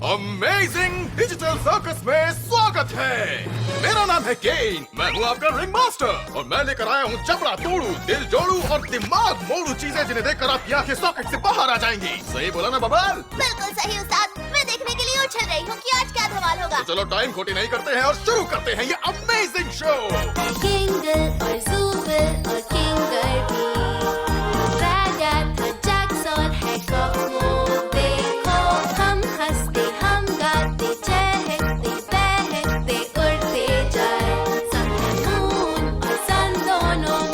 Amazing digital circus में स्वागत है। मेरा नाम है केन, मैं हूँ आपका रिंग मास्टर और मैं लेकर आया हूँ चपड़ा तोड़ू, दिल जोड़ू और दिमाग मोड़ू चीजें जिन्हें देखकर आपकी आंखें सॉकेट से बाहर आ जाएंगी। सही बोला ना बबल? बिल्कुल सही उस्ताद, मैं देखने के लिए उछल रही हूँ कि आज क्या धमाल होगा। तो चलो टाइम खोटी नहीं करते हैं और शुरू करते हैं ये अमेजिंग शो। किंगल और ज़ूबिल और किंगर भी, रैगैट और जैक्स और हैकॉक वो देखो, हम हंसते हम गाते चहकते बहकते उड़ते जाए, सन मून और सन दोनों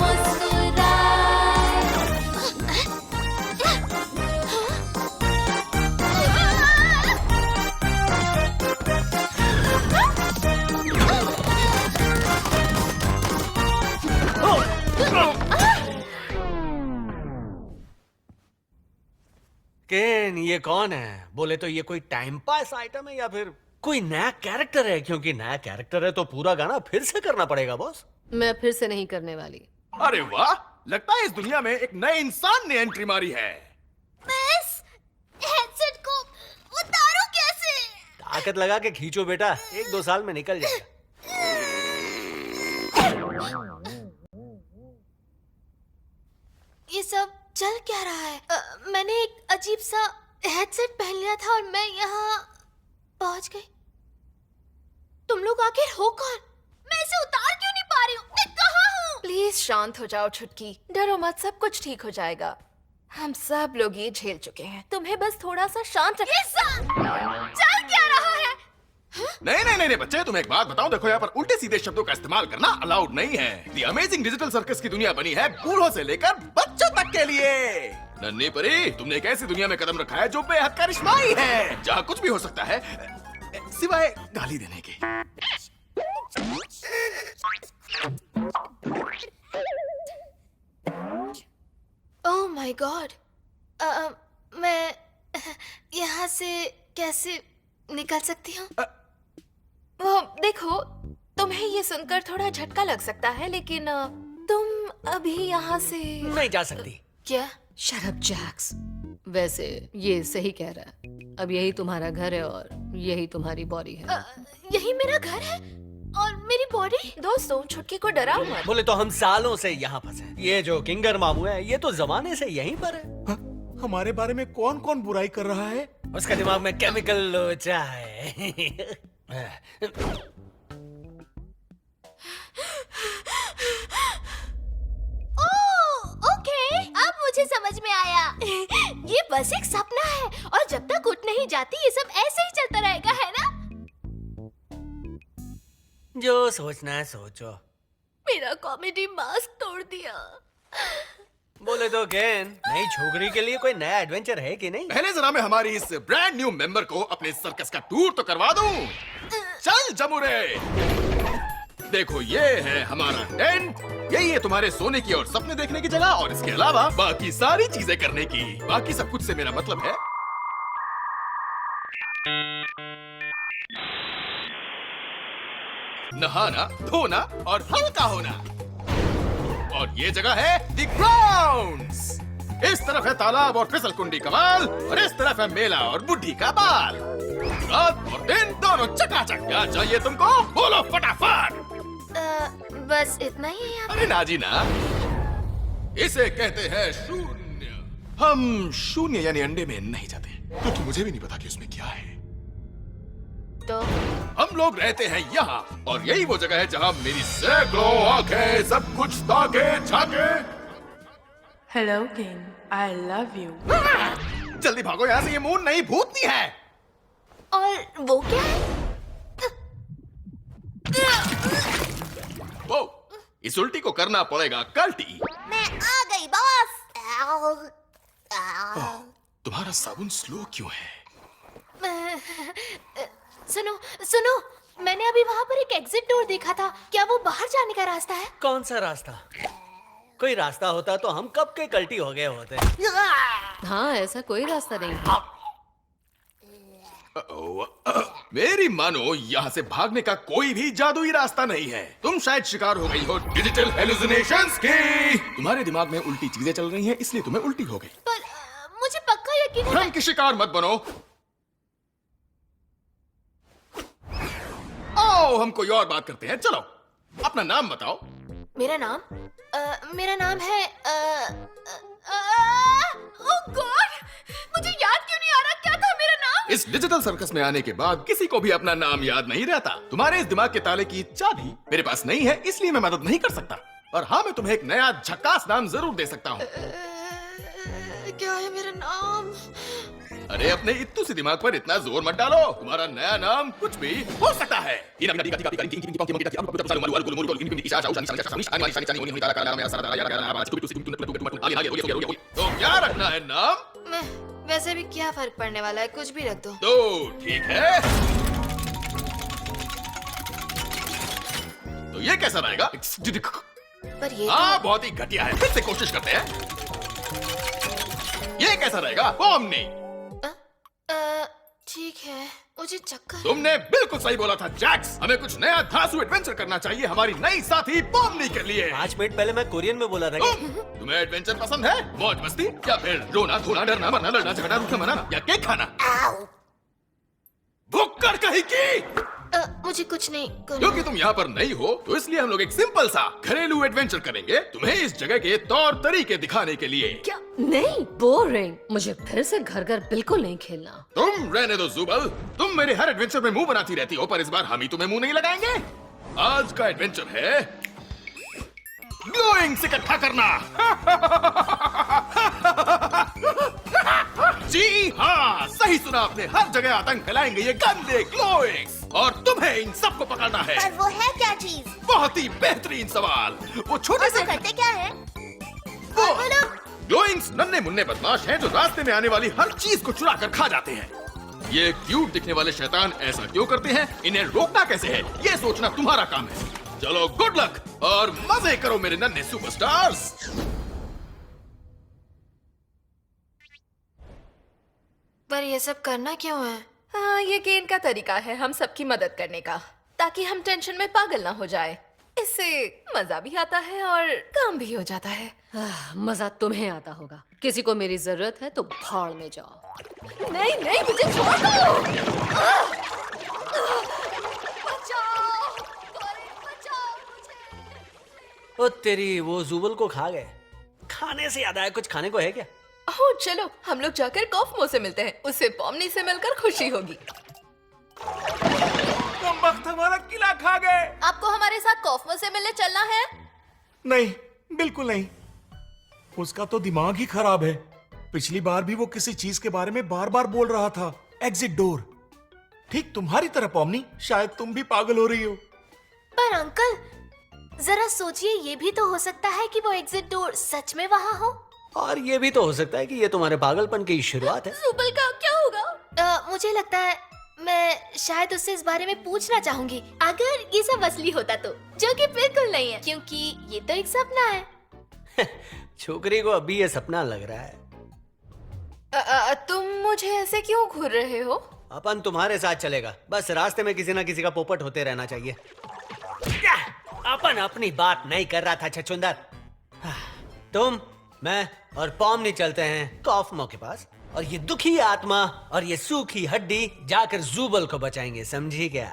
केन, ये कौन है? बोले तो ये कोई टाइम पास आइटम है या फिर कोई नया कैरेक्टर है? क्योंकि नया कैरेक्टर है तो पूरा गाना फिर से करना पड़ेगा बॉस। मैं फिर से नहीं करने वाली। अरे वाह, लगता है इस दुनिया में एक नए इंसान ने एंट्री मारी है। मैं इस हेडसेट को उतारूं कैसे? ताकत लगा के खींचो बेटा, 1-2 साल में निकल जाएगा। ये सब चल क्या रहा है? मैंने एक अजीब सा हेडसेट पहन लिया था और मैं यहाँ पहुंच गई। तुम लोग आखिर हो कौन? मैं इसे उतार क्यों नहीं पा रही हूँ? मैं कहाँ हूँ? प्लीज शांत हो जाओ छुटकी, डरो मत, सब कुछ ठीक हो जाएगा। हम सब लोग ये झेल चुके हैं, तुम्हें बस थोड़ा सा शांत ये सब चल क्या रहा है? नहीं बच्चे, तुम्हें एक बात बताऊं, देखो यहाँ पर उल्टे सीधे शब्दों का इस्तेमाल करना अलाउड नहीं है। दी अमेजिंग डिजिटल सर्कस की दुनिया बनी है बूढ़ों से लेकर बच्चों तक के लिए। नन्ही परी, तुमने एक ऐसी दुनिया में कदम रखा है जो बेहद करिश्माई है, जहाँ कुछ भी हो सकता है सिवाय गाली देने के। ओह माय गॉड, मैं यहाँ से कैसे निकल सकती हूँ? वो देखो, तुम्हें ये सुनकर थोड़ा झटका लग सकता है, लेकिन तुम अभी यहाँ से नहीं जा सकती। क्या? Shut up Jacks. वैसे ये सही कह रहा है, अब यही तुम्हारा घर है और यही तुम्हारी बॉडी है। यही मेरा घर है और मेरी बॉडी? दोस्तों, छुटकी को डराओ मत। बोले तो हम सालों से यहाँ फंसे। ये जो किंगर मामू है, ये तो जमाने से यहीं पर है। हमारे बारे में कौन कौन बुराई कर रहा है? उसका दिमाग में केमिकल लोचा है। ओके, अब मुझे समझ में आया। ये बस एक सपना है और जब तक उठ नहीं जाती ये सब ऐसे ही चलता रहेगा, है ना? जो सोचना है सोचो। मेरा कॉमेडी मास्क तोड़ दिया। बोले तो केन, नई छोकरी के लिए कोई नया एडवेंचर है कि नहीं? पहले जरा मैं हमारी इस ब्रांड न्यू मेंबर को अपने सर्कस का टूर तो करवा दूं। चल जमुरे, देखो ये है हमारा टेंट, यही है तुम्हारे सोने की और सपने देखने की जगह, और इसके अलावा बाकी सारी चीजें करने की। बाकी सब कुछ से मेरा मतलब है नहाना, धोना और हल्का होना। और ये जगह है द ग्राउंड्स। इस तरफ है तालाब और फिसल कुंडी कमाल, और इस तरफ है मेला और बुढ़ी का बाल। रात और दिन दोनों चकाचक। क्या चाहिए तुमको? बोलो फटाफट। बस इतना ही है यहाँ पे? अरे नाजी ना, इसे कहते हैं शून्य। हम शून्य यानी अंडे में नहीं जाते, क्योंकि मुझे भी नहीं पता कि उसमें क्या है। तो हम लोग रहते हैं यहाँ, और यही वो जगह है जहाँ मेरी सैकड़ों आंखें सब कुछ ताके झाके। Hello, King. I love you. जल्दी भागो यहाँ से, ये मून नहीं भूतनी है। और वो क्या है? वो इस उल्टी को करना पड़ेगा कल्टी। मैं आ गई बॉस। तुम्हारा साबुन स्लो क्यों है? सुनो सुनो, मैंने अभी वहाँ पर एक एग्जिट डोर देखा था। क्या वो बाहर जाने का रास्ता है? कौन सा रास्ता? कोई रास्ता होता तो हम कब के कल्टी हो गए होते। हाँ, ऐसा कोई रास्ता नहीं है। मेरी मानो, यहाँ से भागने का कोई भी जादुई रास्ता नहीं है। तुम शायद शिकार हो गई हो डिजिटल हेलुसिनेशंस की। तुम्हारे दिमाग में उल्टी चीजें चल रही हैं, इसलिए तुम्हें उल्टी हो गई। पर मुझे पक्का यकीन है। भ्रम की शिकार मत बनो। आओ हम कोई और बात करते हैं, चलो अपना नाम बताओ। मेरा नाम है ओह गॉड, मुझे याद क्यों नहीं आ रहा क्या था मेरा नाम। इस डिजिटल सर्कस में आने के बाद किसी को भी अपना नाम याद नहीं रहता। तुम्हारे इस दिमाग के ताले की चाबी मेरे पास नहीं है, इसलिए मैं मदद नहीं कर सकता। और हाँ, मैं तुम्हें एक नया झक्कास नाम जरूर दे सकता हूँ। क्या है मेरा नाम? अरे अपने इत्तू से दिमाग पर इतना जोर मत डालो, तुम्हारा नया नाम कुछ भी हो सकता है। तो क्या रखना है नाम? मैं वैसे भी क्या फर्क पड़ने वाला है, कुछ भी रख दो। तो ठीक है, तो ये कैसा रहेगा? पर ये हाँ, बहुत ही घटिया है, फिर से कोशिश करते हैं। ये कैसा रहेगा? पॉमनी। ठीक है, मुझे चक्कर। तुमने बिल्कुल सही बोला था जैक्स, हमें कुछ नया धांसू एडवेंचर करना चाहिए हमारी नई साथी पॉमनी के लिए। 5 मिनट पहले मैं कोरियन में बोला था। तुम्हें एडवेंचर पसंद है? मौज मस्ती या फिर रोना धोना डरना मरना लड़ना झगड़ना रूठना मनाना या केक खाना? भुक्कड़ कहीं की। मुझे कुछ नहीं करना। क्योंकि तुम यहाँ पर नहीं हो तो इसलिए हम लोग एक सिंपल सा घरेलू एडवेंचर करेंगे तुम्हें इस जगह के तौर तरीके दिखाने के लिए। क्या? नहीं, बोरिंग। मुझे फिर से घर घर बिल्कुल नहीं खेलना। तुम रहने दो जुबल, तुम मेरे हर एडवेंचर में मुंह बनाती रहती हो, पर इस बार हम ही तुम्हें मुंह नहीं लगाएंगे। आज का एडवेंचर है ग्लोइंग्स इकट्ठा करना। जी हाँ, सही सुना आपने, हर जगह आतंक फैलाएंगे ये गंदे ग्लोइंग्स, और तुम्हें इन सबको पकड़ना है। पर वो है क्या चीज? बहुत ही बेहतरीन सवाल। वो छोटे से करते क्या है? वो ग्लोइंग्स नन्हे मुन्ने बदमाश हैं जो रास्ते में आने वाली हर चीज को चुरा कर खा जाते हैं। ये क्यूट दिखने वाले शैतान ऐसा क्यों करते हैं, इन्हें रोकना कैसे है, ये सोचना तुम्हारा काम है। चलो गुड लक और मजे करो मेरे नन्हे सुपरस्टार्स। पर ये सब करना क्यों है? हाँ, ये गेन का तरीका है हम सबकी मदद करने का, ताकि हम टेंशन में पागल ना हो जाए। इससे मजा भी आता है और काम भी हो जाता है। मजा तुम्हें आता होगा, किसी को मेरी जरूरत है तो भाड़ में जाओ। नहीं नहीं, मुझे छोड़ दो। बचाओ, बचाओ मुझे। ओ तेरी, वो जुबल को खा गए। खाने से याद आया, कुछ खाने को है क्या? ओह चलो, हम लोग जाकर कॉफमो से मिलते हैं, उससे पॉमनी से मिलकर खुशी होगी। तुम वक्त हमारा किला खा गए। आपको हमारे साथ कॉफमो से मिलने चलना है? नहीं, बिल्कुल नहीं। उसका तो दिमाग ही खराब है। पिछली बार भी वो किसी चीज के बारे में बार बार बोल रहा था, एग्जिट डोर। ठीक तुम्हारी तरह पॉमनी, शायद तुम भी पागल हो रही हो। पर अंकल, जरा सोचिए, ये भी तो हो सकता है कि वो एग्जिट डोर सच में वहाँ हो। और ये भी तो हो सकता है कि ये तुम्हारे पागलपन की शुरुआत है। सुबल का क्या होगा? मुझे लगता है मैं शायद उससे इस बारे में पूछना चाहूंगी, अगर ये सब असली होता तो, जो कि बिल्कुल नहीं है, क्योंकि ये तो एक सपना है। छोकरी को अभी ये सपना लग रहा है। तुम मुझे ऐसे क्यों घूर रहे हो? अपन तुम्हारे साथ चलेगा, बस रास्ते में किसी ना किसी का पोपट होते रहना चाहिए। क्या? अपन अपनी बात नहीं कर रहा था छछुंदर। तुम, मैं और पॉमनी चलते हैं कॉफमो के पास, और ये दुखी आत्मा और ये सूखी हड्डी जाकर जुबल को बचाएंगे, समझी क्या?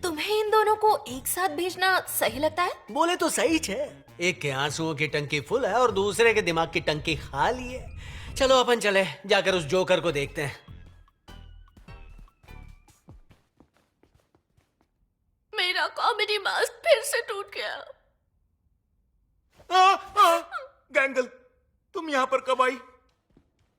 तुम्हें इन दोनों को एक साथ भेजना सही लगता है? बोले तो सही है, एक के आंसुओं की टंकी फुल है और दूसरे के दिमाग की टंकी खाली है। चलो अपन चले, जाकर उस जोकर को देखते हैं। मेरा कॉमेडी मास्क फिर से टूट गया। गैंगल, तुम यहाँ पर कब आई?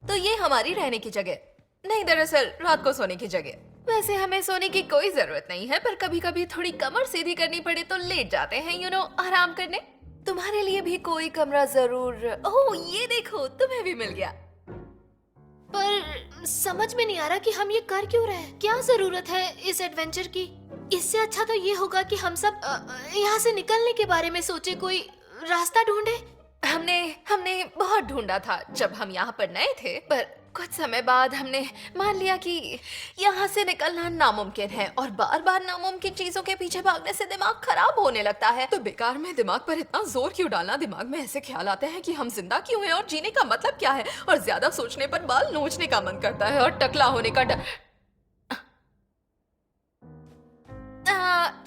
तो ये हमारी रहने की जगह नहीं, दरअसल रात को सोने की जगह। वैसे हमें सोने की कोई जरूरत नहीं है, पर कभी कभी थोड़ी कमर सीधी करनी पड़े तो लेट जाते हैं, आराम करने। तुम्हारे लिए भी कोई कमरा जरूर। ओह ये देखो, तुम्हें भी मिल गया। पर समझ में नहीं आ रहा कि हम ये कर क्यों रहे हैं, क्या जरूरत है इस एडवेंचर की। इससे अच्छा तो ये होगा कि हम सब यहाँ से निकलने के बारे में सोचे, कोई रास्ता ढूंढे। हमने बहुत ढूंढा था जब हम यहाँ पर नए थे, पर कुछ समय बाद हमने मान लिया कि यहाँ से निकलना नामुमकिन है, और बार बार नामुमकिन चीजों के पीछे भागने से दिमाग खराब होने लगता है। तो बेकार में दिमाग पर इतना जोर क्यों डालना। दिमाग में ऐसे ख्याल आते हैं कि हम जिंदा क्यों हैं और जीने का मतलब क्या है, और ज्यादा सोचने पर बाल नोचने का मन करता है और टकला होने का डर।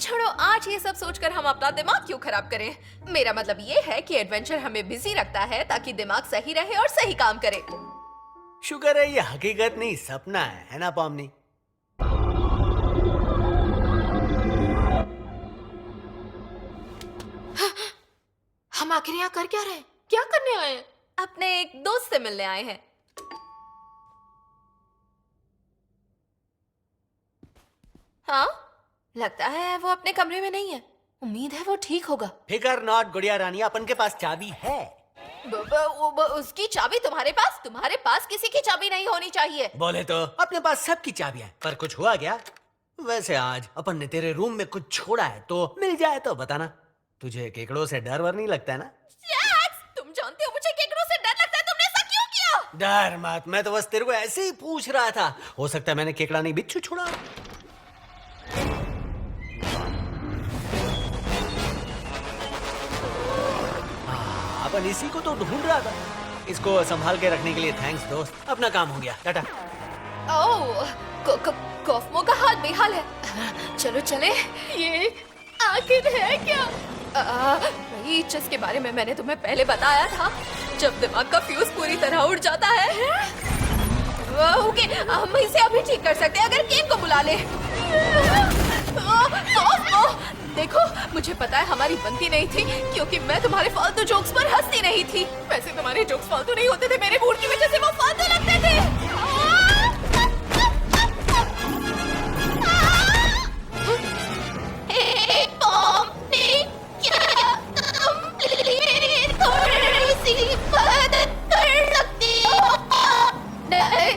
छोड़ो, आज ये सब सोचकर हम अपना दिमाग क्यों खराब करें। मेरा मतलब ये है कि एडवेंचर हमें बिजी रखता है ताकि दिमाग सही रहे और सही काम करे। शुक्र है ये हकीकत नहीं सपना है ना पॉमनी? हम आखिर यहाँ कर क्या रहे हैं? क्या करने आए हैं? अपने एक दोस्त से मिलने आए हैं। हाँ, लगता है वो अपने कमरे में नहीं है। उम्मीद है वो ठीक होगा। फिकर नॉट गुड़िया रानी, अपन के पास चाबी है। उसकी चाबी तुम्हारे पास? तुम्हारे पास किसी की चाबी नहीं होनी चाहिए। बोले तो अपने पास सबकी चाबियां हैं, पर कुछ हुआ क्या? वैसे आज अपन ने तेरे रूम में कुछ छोड़ा है, तो मिल जाए तो बताना। तुझे केकड़ों से डर वर नहीं लगता है ना? तुम जानते हो मुझे केकड़ों से डर लगता है, तुमने ऐसा क्यों किया? डर मत, मैं तो बस तेरे को ऐसे ही पूछ रहा था। हो सकता है मैंने केकड़ा नहीं बिच्छू छोड़ा। अपन इसी को तो ढूंढ रहा था। इसको संभाल के रखने के लिए थैंक्स दोस्त, अपना काम हो गया, टाटा। ओह, कॉफमो का हाल बेहाल है। चलो चले। ये आखिर है क्या? वही जिसके बारे में मैंने तुम्हें पहले बताया था, जब दिमाग का फ्यूज पूरी तरह उड़ जाता है। ओके, हम इसे अभी ठीक कर सकते हैं अगर केम को बुला ले। कॉफमो, देखो मुझे पता है हमारी बनती नहीं थी, क्योंकि मैं तुम्हारे फालतू जोक्स पर हंसती नहीं थी। वैसे तुम्हारे जोक्स फालतू नहीं होते थे, मेरे मूड की वजह से वो फालतू लगते थे।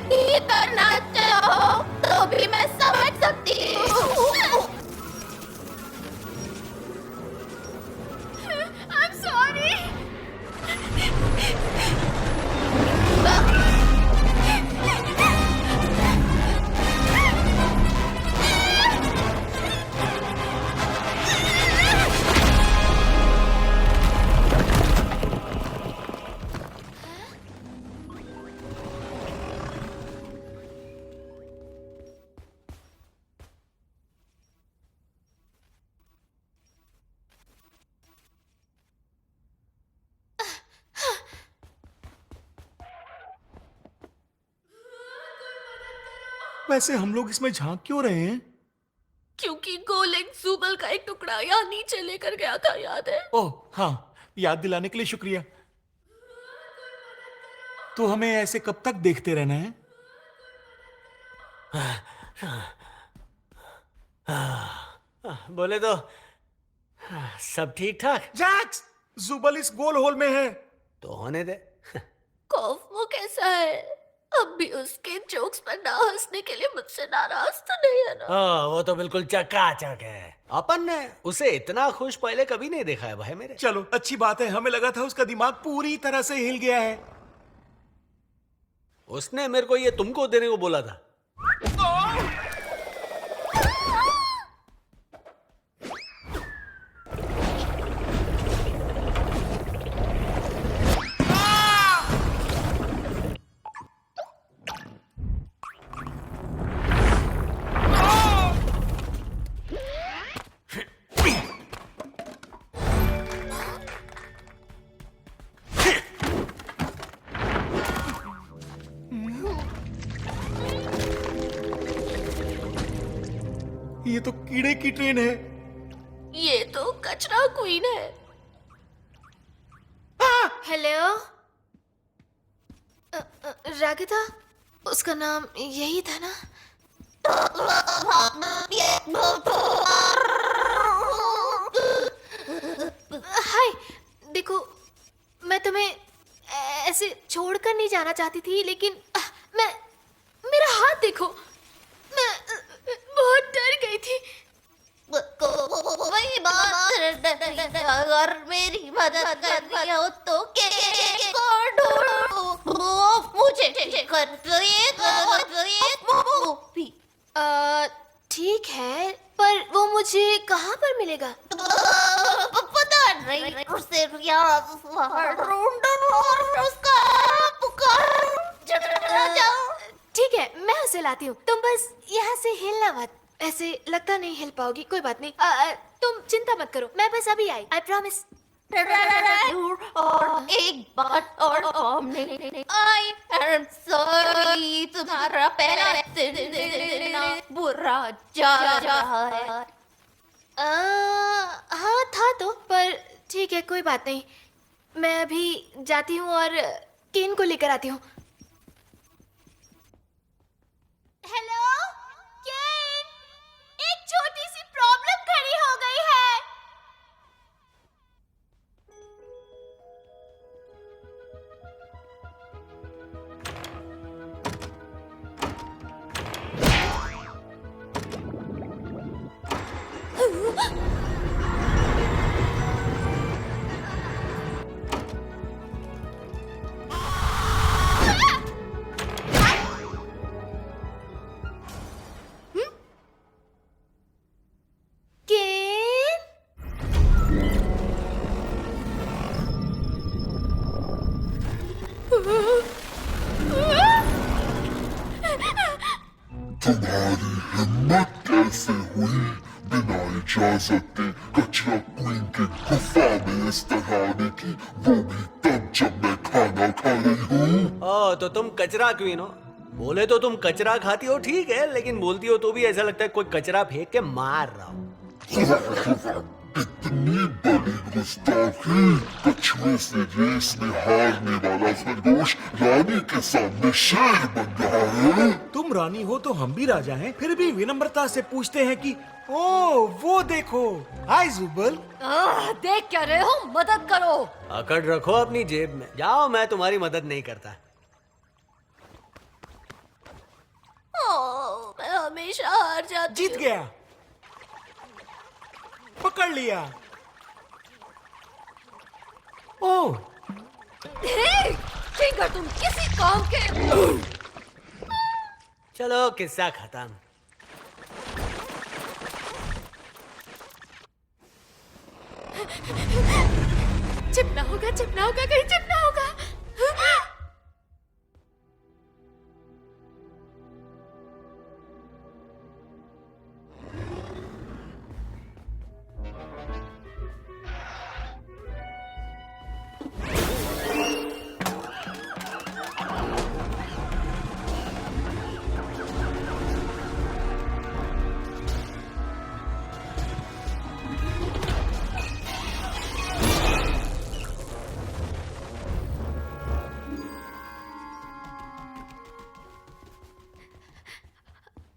नहीं करना चाहो तो भी मैं समझ सकती हूँ। I'm sorry. वैसे हम लोग इसमें झांक क्यों रहे हैं? क्योंकि गोलेग ज़ुबल का एक टुकड़ा यहाँ नीचे लेकर गया था, याद है? ओह हाँ, याद दिलाने के लिए शुक्रिया। तो हमें ऐसे कब तक देखते रहना है? बोले तो सब ठीक ठाक जैक्स, जुबल इस गोल होल में है। तो होने दे। कॉफमो कैसा है? अब भी उसके जोक्स पर ना हंसने के लिए मुझसे नाराज तो नहीं है ना? वो तो बिल्कुल चकाचक है। अपन ने उसे इतना खुश पहले कभी नहीं देखा है भाई मेरे। चलो अच्छी बात है, हमें लगा था उसका दिमाग पूरी तरह से हिल गया है। उसने मेरे को ये तुमको देने को बोला था। ये तो कीड़े की ट्रेन है। ये तो कचरा क्वीन है। हेलो, रागिता, उसका नाम यही था ना? हाय, देखो मैं तुम्हें ऐसे छोड़कर नहीं जाना चाहती थी, लेकिन मेरा हाथ देखो, मैं बहुत डर गई थी। कोई बात नहीं, अगर मेरी मदद करनी हो तो को ढूंढो, मुझे कर ठीक है, पर वो मुझे कहाँ पर मिलेगा? पता नहीं, उसे ढूंढो और उसका पुकार जाओ। ठीक है, मैं उसे लाती हूँ, तुम बस यहाँ से हिलना मत। ऐसे लगता नहीं हिल पाओगी, कोई बात नहीं। तुम चिंता मत करो, मैं बस अभी आई, आई प्रॉमिस। और एक बात और आई एम सॉरी, तुम्हारा पहला बुरा जा रहा है। हाँ था तो, पर ठीक है कोई बात नहीं। मैं अभी जाती हूँ और केन को लेकर आती हूँ। हेलो केन, एक छोटी सी प्रॉब्लम खड़ी हो गई है। तुम्हारी हिम्मत कैसे हुई बिना इजाजत के कचरा क्वीन के गुफा में इस तरह आने की, वो भी तब जब मैं खाना खा रही हूँ। ओ तो तुम कचरा क्वीन हो। बोले तो तुम कचरा खाती हो ठीक है, लेकिन बोलती हो तो भी ऐसा लगता है कोई कचरा फेंक के मार रहा हो। इतनी बड़ी गुस्ताखी, कछुए से रेस में हारने वाला खरगोश रानी के सामने शेर बन रहा है। तुम रानी हो तो हम भी राजा हैं, फिर भी विनम्रता से पूछते हैं कि ओ वो देखो। हाय जुबल। देख क्या रहे हो, मदद करो। अकड़ रखो अपनी जेब में, जाओ मैं तुम्हारी मदद नहीं करता। मैं हमेशा हार जाती जीत गया, पकड़ लिया। ओ किंगर तुम किसी काम के। चलो किस्सा खत्म। चिपना होगा, चिपना होगा, कहीं चिपना होगा।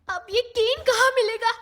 अब ये केन कहाँ मिलेगा?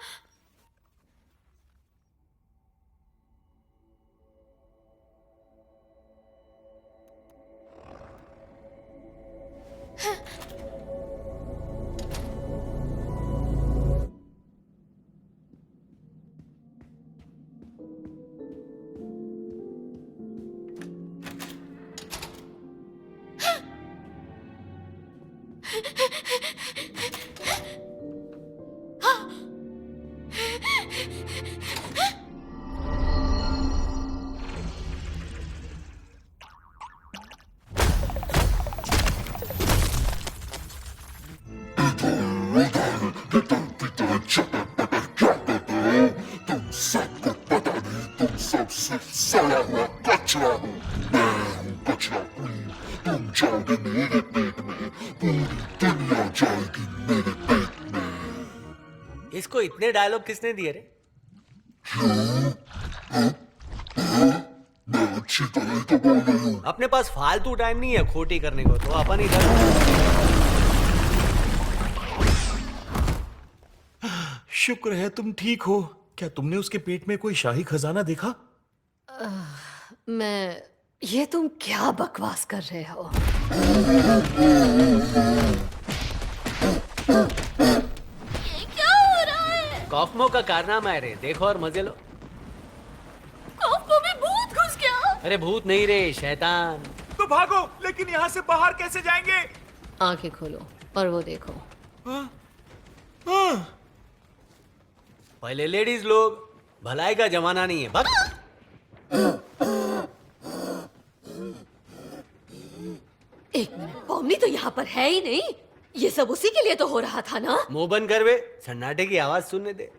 तुम सबको पता नहीं, तुम सबसे सड़ा हुआ कचरा हो। मैं हूँ कचरा क्वीन, तुम जाओगे मेरे पेट में, पूरी दुनिया जाएगी मेरे पेट में। इसको इतने डायलॉग किसने दिए रे? मैं अच्छी तरह तो बोल रही हूँ। अपने पास फालतू टाइम नहीं है खोटी करने को, तो अपन इधर। शुक्र है तुम ठीक हो। क्या तुमने उसके पेट में कोई शाही खजाना देखा? ये तुम क्या बकवास कर रहे हो? ये क्या हो रहा है? कॉफमो का कारनामा है रे, देखो और मजे लो। कॉफमो में भूत घुस गया। अरे भूत नहीं रे, शैतान। तो भागो, लेकिन यहाँ से बाहर कैसे जाएंगे? आंखें खोलो और वो देखो। हाँ। पहले लेडीज लोग, भलाई का जमाना नहीं है। भाग। एक मिनट, पॉमनी तो यहाँ पर है ही नहीं। ये सब उसी के लिए तो हो रहा था ना। मुंह बंद कर बे, सन्नाटे की आवाज सुनने दे।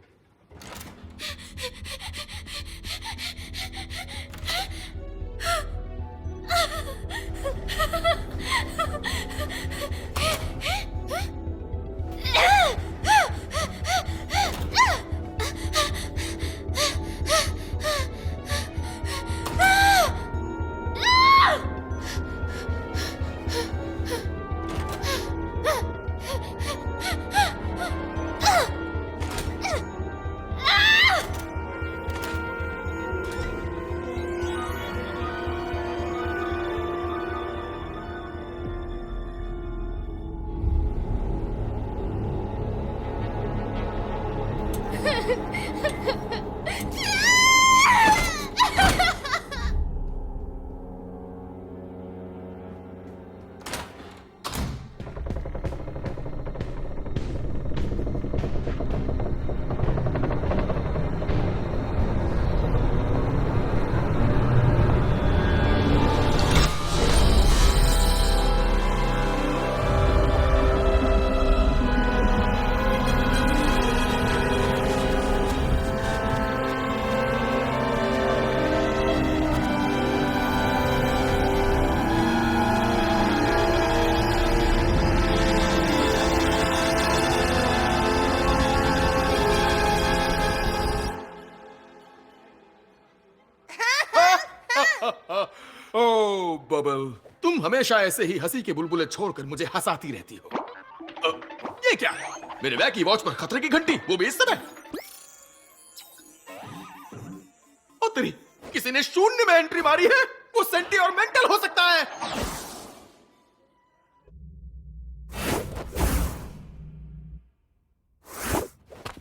ओ बबल, तुम हमेशा ऐसे ही हंसी के बुलबुले छोड़कर मुझे हंसाती रहती हो। ये क्या है? मेरे बैग की वॉच पर खतरे की घंटी, वो भी इस समय। ओ तेरी, किसी ने शून्य में एंट्री मारी है। वो सेंटी और मेंटल हो सकता है।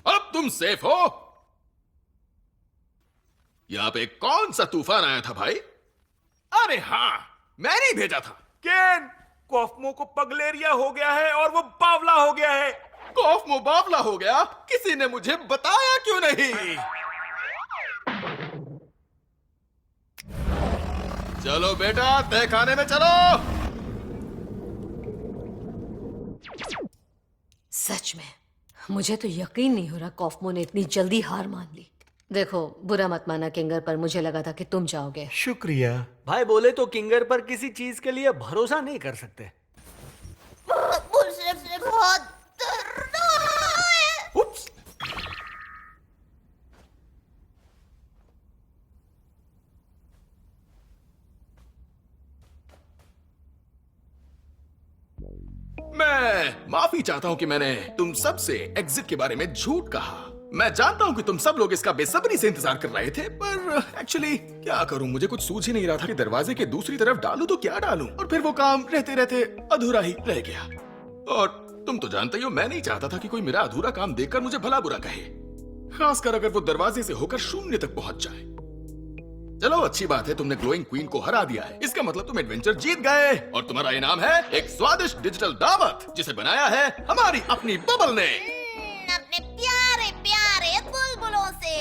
अब तुम सेफ हो। यहां पे कौन सा तूफान आया था भाई? अरे हाँ, मैंने ही भेजा था। केन, कॉफमो को पगलेरिया हो गया है और वो बावला हो गया है। कॉफमो बावला हो गया? किसी ने मुझे बताया क्यों नहीं? चलो बेटा, तय खाने में चलो। सच में मुझे तो यकीन नहीं हो रहा कॉफमो ने इतनी जल्दी हार मान ली। देखो, बुरा मत माना किंगर, पर मुझे लगा था कि तुम जाओगे। शुक्रिया। भाई बोले तो किंगर पर किसी चीज के लिए भरोसा नहीं कर सकते। मुझसे बहुत डरना है। उप्स। मैं माफी चाहता हूं कि मैंने तुम सब से एग्जिट के बारे में झूठ कहा। मैं जानता हूं कि तुम सब लोग इसका बेसब्री से इंतजार कर रहे थे, पर एक्चुअली क्या करूं, मुझे कुछ सूझ ही नहीं रहा था कि दरवाजे के दूसरी तरफ डालूं तो क्या डालूं, और फिर वो काम रहते रहते अधूरा ही रह गया। और तुम तो जानते ही हो, मैं नहीं चाहता था कि कोई मेरा अधूरा काम देखकर मुझे भला बुरा कहे, खासकर अगर वो दरवाजे से होकर शून्य तक पहुंच जाए। चलो, अच्छी बात है, तुमने ग्लोइंग क्वीन को हरा दिया है। इसका मतलब तुम एडवेंचर जीत गए, और तुम्हारा इनाम है एक स्वादिष्ट डिजिटल दावत, जिसे बनाया है हमारी अपनी बबल ने। अपने प्यारे प्यारे बुलबुलों से।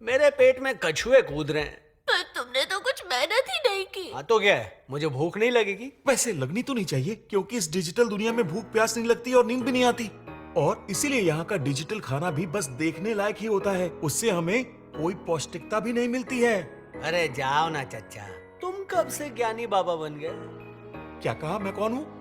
मेरे पेट में कछुए कूद रहे हैं। पर तुमने तो कुछ मेहनत ही नहीं की। हाँ तो क्या है, मुझे भूख नहीं लगेगी? वैसे लगनी तो नहीं चाहिए, क्योंकि इस डिजिटल दुनिया में भूख प्यास नहीं लगती और नींद भी नहीं आती। और इसीलिए यहाँ का डिजिटल खाना भी बस देखने लायक ही होता है। उससे हमें कोई पौष्टिकता भी नहीं मिलती है। अरे जाओ ना चच्चा, तुम कब से ज्ञानी बाबा बन गए? क्या कहा? मैं कौन हूँ?